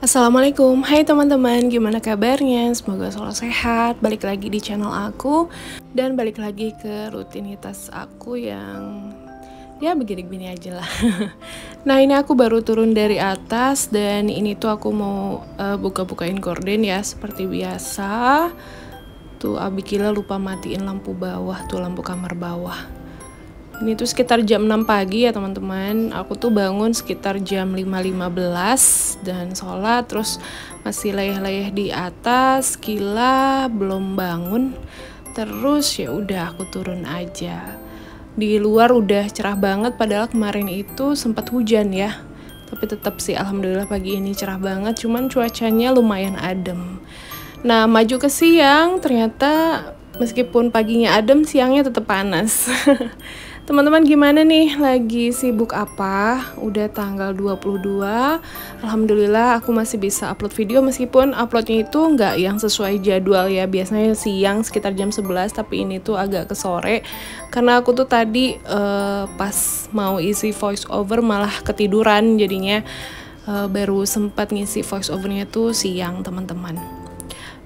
Assalamualaikum, hai teman-teman, gimana kabarnya? Semoga selalu sehat. Balik lagi di channel aku dan balik lagi ke rutinitas aku yang ya begini-begini aja lah. Nah, ini aku baru turun dari atas dan ini tuh aku mau buka-bukain gorden ya seperti biasa. Tuh Abikila lupa matiin lampu bawah, tuh lampu kamar bawah. Ini tuh sekitar jam 6 pagi ya teman-teman. Aku tuh bangun sekitar jam 5.15 dan sholat, terus masih leyeh-leyeh di atas, Kila belum bangun. Terus ya udah aku turun aja. Di luar udah cerah banget, padahal kemarin itu sempat hujan ya. Tapi tetap sih alhamdulillah pagi ini cerah banget, cuman cuacanya lumayan adem. Nah, maju ke siang ternyata meskipun paginya adem, siangnya tetap panas. Teman-teman gimana nih? Lagi sibuk apa? Udah tanggal 22. Alhamdulillah aku masih bisa upload video meskipun uploadnya itu nggak yang sesuai jadwal ya. Biasanya siang sekitar jam 11, tapi ini tuh agak ke sore. Karena aku tuh tadi pas mau isi voice over malah ketiduran, jadinya baru sempat ngisi voice overnya tuh siang teman-teman.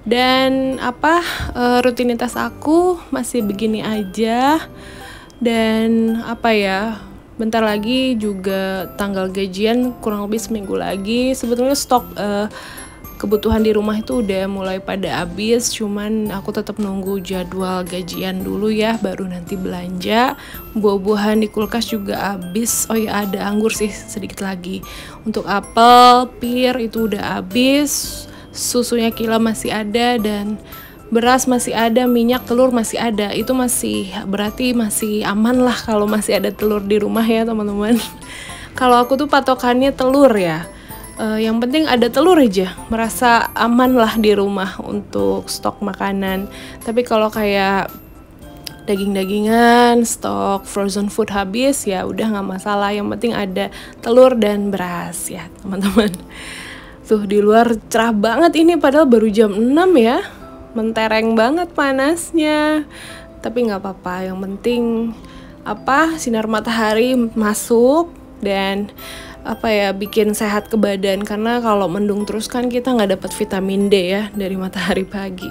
Dan rutinitas aku masih begini aja. Dan bentar lagi juga tanggal gajian, kurang lebih seminggu lagi. Sebetulnya stok kebutuhan di rumah itu udah mulai pada habis, cuman aku tetap nunggu jadwal gajian dulu ya, baru nanti belanja. Buah-buahan di kulkas juga habis. Oh ya, ada anggur sih sedikit lagi. Untuk apel, pir itu udah habis. Susunya Kila masih ada dan beras masih ada, minyak, telur masih ada. Itu masih berarti masih aman lah kalau masih ada telur di rumah ya teman-teman. Kalau aku tuh patokannya telur ya. Yang penting ada telur aja, merasa aman lah di rumah untuk stok makanan. Tapi kalau kayak daging-dagingan, stok frozen food habis, ya udah nggak masalah. Yang penting ada telur dan beras ya teman-teman. Tuh di luar cerah banget ini, padahal baru jam 6 ya. Mentereng banget panasnya, tapi nggak apa-apa. Yang penting sinar matahari masuk dan bikin sehat ke badan, karena kalau mendung terus kan kita nggak dapat vitamin D ya dari matahari pagi.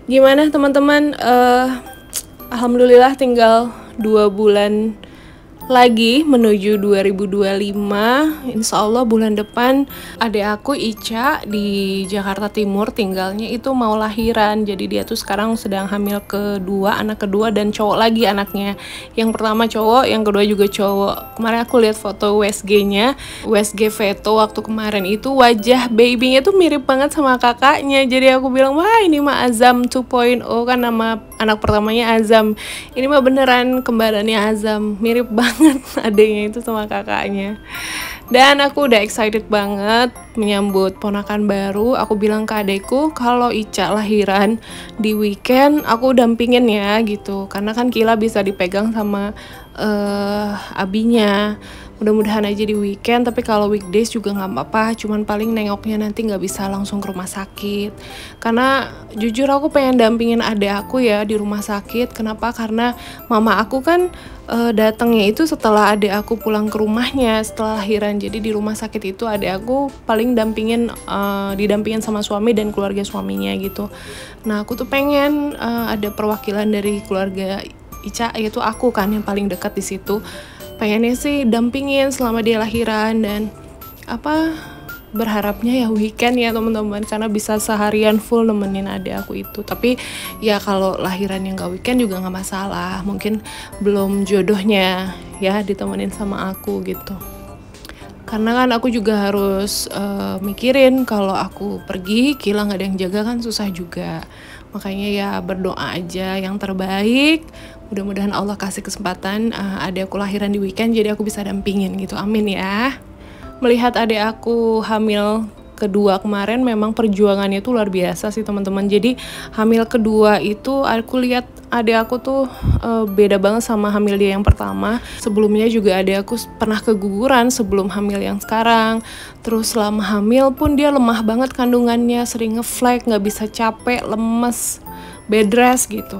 Gimana teman-teman? Alhamdulillah tinggal 2 bulan lagi menuju 2025. Insya Allah bulan depan adik aku Ica di Jakarta Timur tinggalnya itu mau lahiran. Jadi dia tuh sekarang sedang hamil kedua, anak kedua, dan cowok lagi anaknya. Yang pertama cowok, yang kedua juga cowok. Kemarin aku lihat foto USG-nya, USG Veto waktu kemarin itu wajah babynya tuh mirip banget sama kakaknya. Jadi aku bilang, wah ini mah Azam 2.0 kan, nama anak pertamanya Azam. Ini mah beneran kembarannya Azam, mirip banget adiknya itu sama kakaknya. Dan aku udah excited banget menyambut ponakan baru. Aku bilang ke adekku kalau Ica lahiran di weekend aku dampingin ya gitu, karena kan Kila bisa dipegang sama abinya. Mudah-mudahan aja di weekend, tapi kalau weekdays juga nggak apa-apa, cuman paling nengoknya nanti nggak bisa langsung ke rumah sakit. Karena jujur aku pengen dampingin adek aku ya di rumah sakit. Kenapa? Karena mama aku kan datangnya itu setelah adek aku pulang ke rumahnya setelah lahiran. Jadi di rumah sakit itu adek aku paling didampingin sama suami dan keluarga suaminya gitu. Nah aku tuh pengen ada perwakilan dari keluarga Ica, yaitu aku kan yang paling dekat di situ. Pengennya sih dampingin selama dia lahiran, dan berharapnya ya weekend ya teman-teman, karena bisa seharian full nemenin adik aku itu. Tapi ya kalau lahiran yang gak weekend juga gak masalah, mungkin belum jodohnya ya ditemenin sama aku gitu. Karena kan aku juga harus mikirin kalau aku pergi Kila gak ada yang jaga kan susah juga. Makanya ya berdoa aja yang terbaik. Mudah-mudahan Allah kasih kesempatan adik aku lahiran di weekend, jadi aku bisa dampingin gitu. Amin ya. Melihat adik aku hamil kedua kemarin, memang perjuangannya tuh luar biasa sih teman-teman. Jadi hamil kedua itu aku lihat adik aku tuh beda banget sama hamil dia yang pertama. Sebelumnya juga adik aku pernah keguguran sebelum hamil yang sekarang. Terus selama hamil pun dia lemah banget kandungannya, sering ngeflag, nggak bisa capek, lemes, bed rest gitu.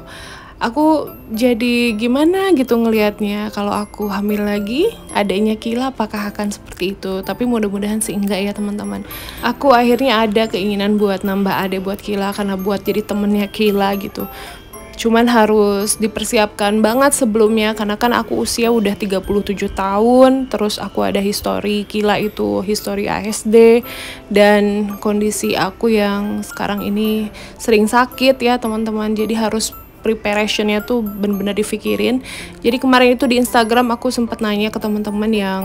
aku jadi gimana gitu ngelihatnya, kalau aku hamil lagi adanya Kila apakah akan seperti itu. Tapi mudah-mudahan sih enggak ya teman-teman. Aku akhirnya ada keinginan buat nambah adik buat Kila, karena buat jadi temennya Kila gitu. Cuman harus dipersiapkan banget sebelumnya, karena kan aku usia udah 37 tahun, terus aku ada histori Kila itu histori ASD, dan kondisi aku yang sekarang ini sering sakit ya teman-teman. Jadi harus preparationnya tuh bener-bener dipikirin. Jadi kemarin itu di Instagram aku sempat nanya ke teman-teman yang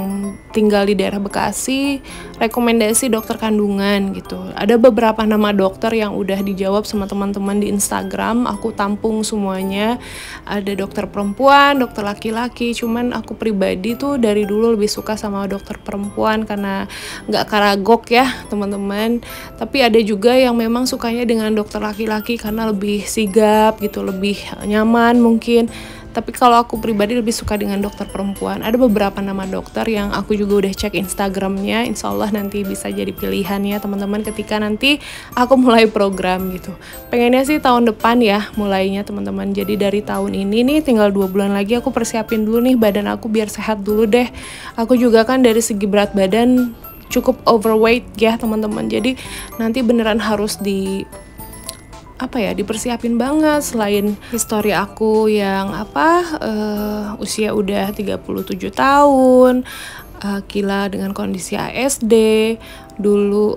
tinggal di daerah Bekasi, rekomendasi dokter kandungan gitu. Ada beberapa nama dokter yang udah dijawab sama teman-teman di Instagram, aku tampung semuanya. Ada dokter perempuan, dokter laki-laki, cuman aku pribadi tuh dari dulu lebih suka sama dokter perempuan karena nggak karagok ya teman-teman. Tapi ada juga yang memang sukanya dengan dokter laki-laki karena lebih sigap gitu, lebih nyaman mungkin. Tapi kalau aku pribadi lebih suka dengan dokter perempuan. Ada beberapa nama dokter yang aku juga udah cek Instagramnya. Insya Allah nanti bisa jadi pilihan ya teman-teman ketika nanti aku mulai program gitu. Pengennya sih tahun depan ya mulainya teman-teman. Jadi dari tahun ini nih tinggal 2 bulan lagi aku persiapin dulu nih badan aku biar sehat dulu deh. Aku juga kan dari segi berat badan cukup overweight ya teman-teman. Jadi nanti beneran harus dipersiapin banget. Selain histori aku yang usia udah 37 tahun, Kila dengan kondisi ASD, dulu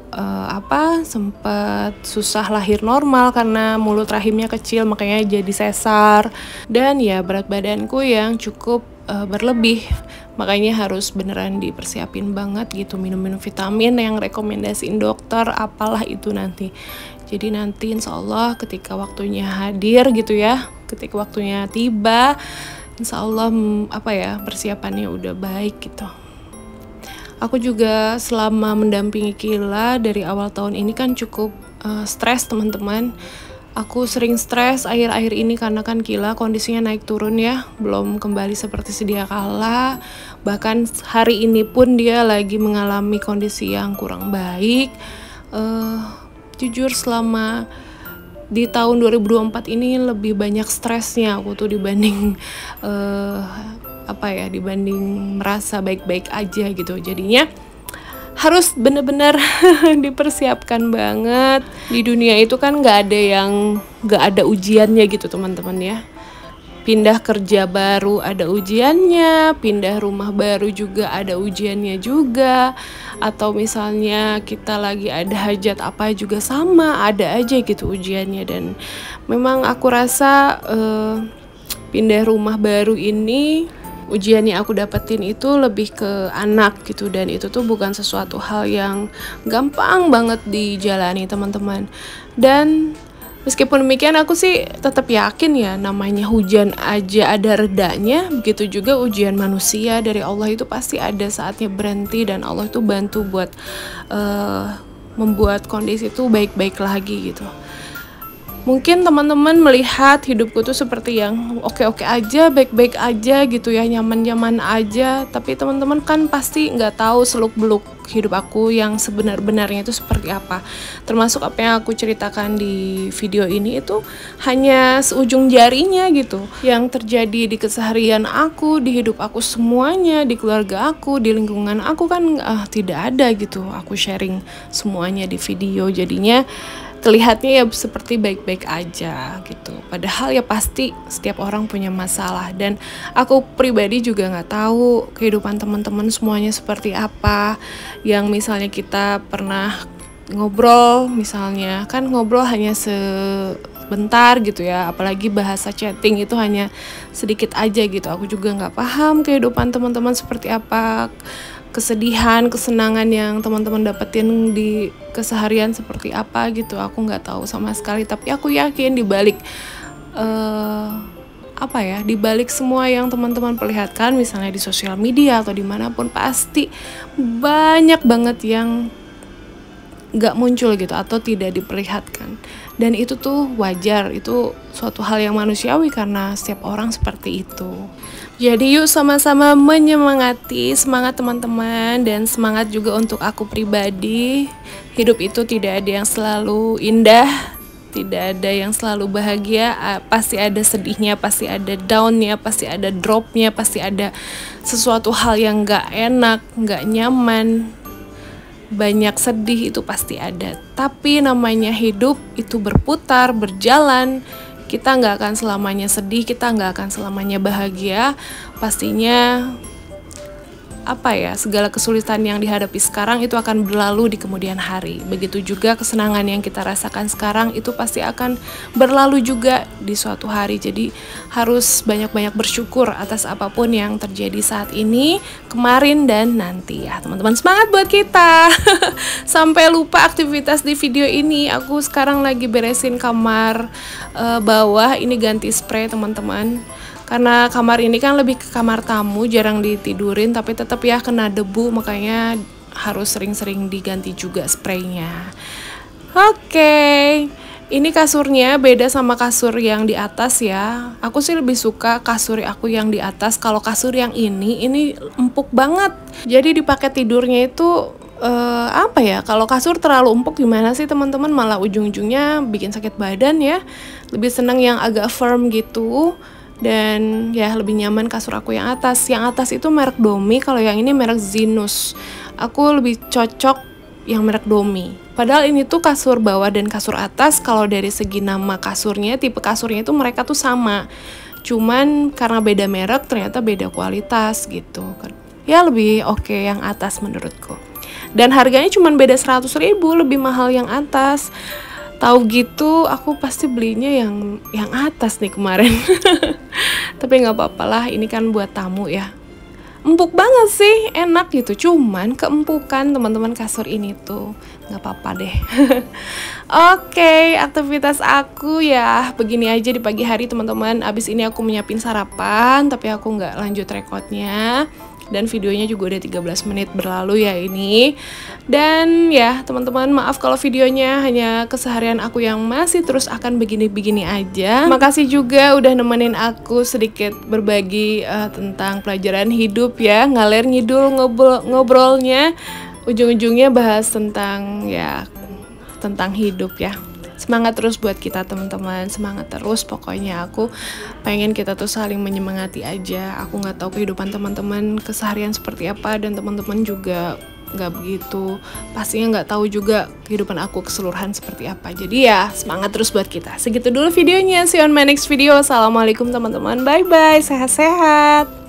sempat susah lahir normal karena mulut rahimnya kecil makanya jadi sesar, dan ya berat badanku yang cukup berlebih, makanya harus beneran dipersiapin banget gitu, minum-minum vitamin yang rekomendasiin dokter apalah itu nanti. Jadi nanti insya Allah ketika waktunya hadir gitu ya, ketika waktunya tiba, insya Allah persiapannya udah baik gitu. Aku juga selama mendampingi Kila dari awal tahun ini kan cukup stres teman-teman. Aku sering stres akhir-akhir ini karena kan Kila kondisinya naik turun ya, belum kembali seperti sedia kala. Bahkan hari ini pun dia lagi mengalami kondisi yang kurang baik. Jujur selama di tahun 2024 ini lebih banyak stresnya aku tuh dibanding dibanding merasa baik-baik aja gitu. Jadinya harus bener-bener dipersiapkan banget. Di dunia itu kan nggak ada ujiannya gitu teman-teman ya. Pindah kerja baru ada ujiannya, pindah rumah baru juga ada ujiannya juga, atau misalnya kita lagi ada hajat apa juga sama, ada aja gitu ujiannya. Dan memang aku rasa pindah rumah baru ini ujian yang aku dapetin itu lebih ke anak gitu, dan itu tuh bukan sesuatu hal yang gampang banget dijalani teman-teman. Dan meskipun demikian aku sih tetap yakin ya namanya hujan aja ada redanya, begitu juga ujian manusia dari Allah itu pasti ada saatnya berhenti, dan Allah itu bantu buat membuat kondisi itu baik-baik lagi gitu. Mungkin teman-teman melihat hidupku tuh seperti yang oke-oke aja, baik-baik aja gitu ya, nyaman-nyaman aja. Tapi teman-teman kan pasti nggak tahu seluk-beluk hidup aku yang sebenar-benarnya itu seperti apa. Termasuk apa yang aku ceritakan di video ini itu hanya seujung jarinya gitu. Yang terjadi di keseharian aku, di hidup aku semuanya, di keluarga aku, di lingkungan aku kan tidak ada gitu. Aku sharing semuanya di video, jadinya terlihatnya ya seperti baik-baik aja gitu. Padahal ya pasti setiap orang punya masalah, dan aku pribadi juga nggak tahu kehidupan teman-teman semuanya seperti apa. Yang misalnya kita pernah ngobrol, misalnya kan ngobrol hanya sebentar gitu ya, apalagi bahasa chatting itu hanya sedikit aja gitu. Aku juga nggak paham kehidupan teman-teman seperti apa, kesedihan, kesenangan yang teman-teman dapetin di keseharian seperti apa gitu. Aku nggak tahu sama sekali, tapi aku yakin di balik semua yang teman-teman perlihatkan, misalnya di sosial media atau dimanapun, pasti banyak banget yang nggak muncul gitu atau tidak diperlihatkan. Dan itu tuh wajar, itu suatu hal yang manusiawi karena setiap orang seperti itu. Jadi yuk sama-sama menyemangati, semangat teman-teman, dan semangat juga untuk aku pribadi. Hidup itu tidak ada yang selalu indah, tidak ada yang selalu bahagia, pasti ada sedihnya, pasti ada downnya, pasti ada dropnya, pasti ada sesuatu hal yang gak enak, gak nyaman, banyak sedih, itu pasti ada. Tapi namanya hidup itu berputar, berjalan. Kita gak akan selamanya sedih, kita gak akan selamanya bahagia. Pastinya segala kesulitan yang dihadapi sekarang itu akan berlalu di kemudian hari. Begitu juga kesenangan yang kita rasakan sekarang itu pasti akan berlalu juga di suatu hari. Jadi harus banyak-banyak bersyukur atas apapun yang terjadi saat ini, kemarin, dan nanti ya teman-teman. Semangat buat kita. Sampai lupa aktivitas di video ini. Aku sekarang lagi beresin kamar bawah. Ini ganti spray teman-teman. Karena kamar ini kan lebih ke kamar tamu, jarang ditidurin, tapi tetap ya kena debu, makanya harus sering-sering diganti juga spraynya. Oke, ini kasurnya beda sama kasur yang di atas ya. Aku sih lebih suka kasur aku yang di atas. Kalau kasur yang ini empuk banget. Jadi dipakai tidurnya itu kalau kasur terlalu empuk gimana sih teman-teman, malah ujung-ujungnya bikin sakit badan ya. Lebih seneng yang agak firm gitu. Dan ya lebih nyaman kasur aku yang atas. Yang atas itu merek Domi, kalau yang ini merek Zinus. Aku lebih cocok yang merek Domi. Padahal ini tuh kasur bawah dan kasur atas, kalau dari segi nama kasurnya, tipe kasurnya itu mereka tuh sama. Cuman karena beda merek ternyata beda kualitas gitu. Ya lebih oke yang atas menurutku. Dan harganya cuma beda 100.000, lebih mahal yang atas. Tahu gitu aku pasti belinya yang atas nih kemarin. Tapi nggak apa-apa lah, ini kan buat tamu ya. Empuk banget sih, enak gitu. Cuman keempukan teman-teman kasur ini tuh nggak apa-apa deh. Oke, aktivitas aku ya begini aja di pagi hari teman-teman. Abis ini aku menyiapin sarapan, tapi aku nggak lanjut recordnya. Dan videonya juga udah 13 menit berlalu ya ini. Dan ya teman-teman, maaf kalau videonya hanya keseharian aku yang masih terus akan begini-begini aja. Makasih juga udah nemenin aku sedikit berbagi tentang pelajaran hidup ya. Ngalir ngidul ngobrolnya, ujung-ujungnya bahas tentang hidup ya. Semangat terus buat kita teman-teman, semangat terus pokoknya. Aku pengen kita tuh saling menyemangati aja. Aku nggak tahu kehidupan teman-teman keseharian seperti apa, dan teman-teman juga nggak begitu, pastinya nggak tahu juga kehidupan aku keseluruhan seperti apa. Jadi ya semangat terus buat kita. Segitu dulu videonya, see you on my next video. Assalamualaikum teman-teman, bye bye, sehat-sehat.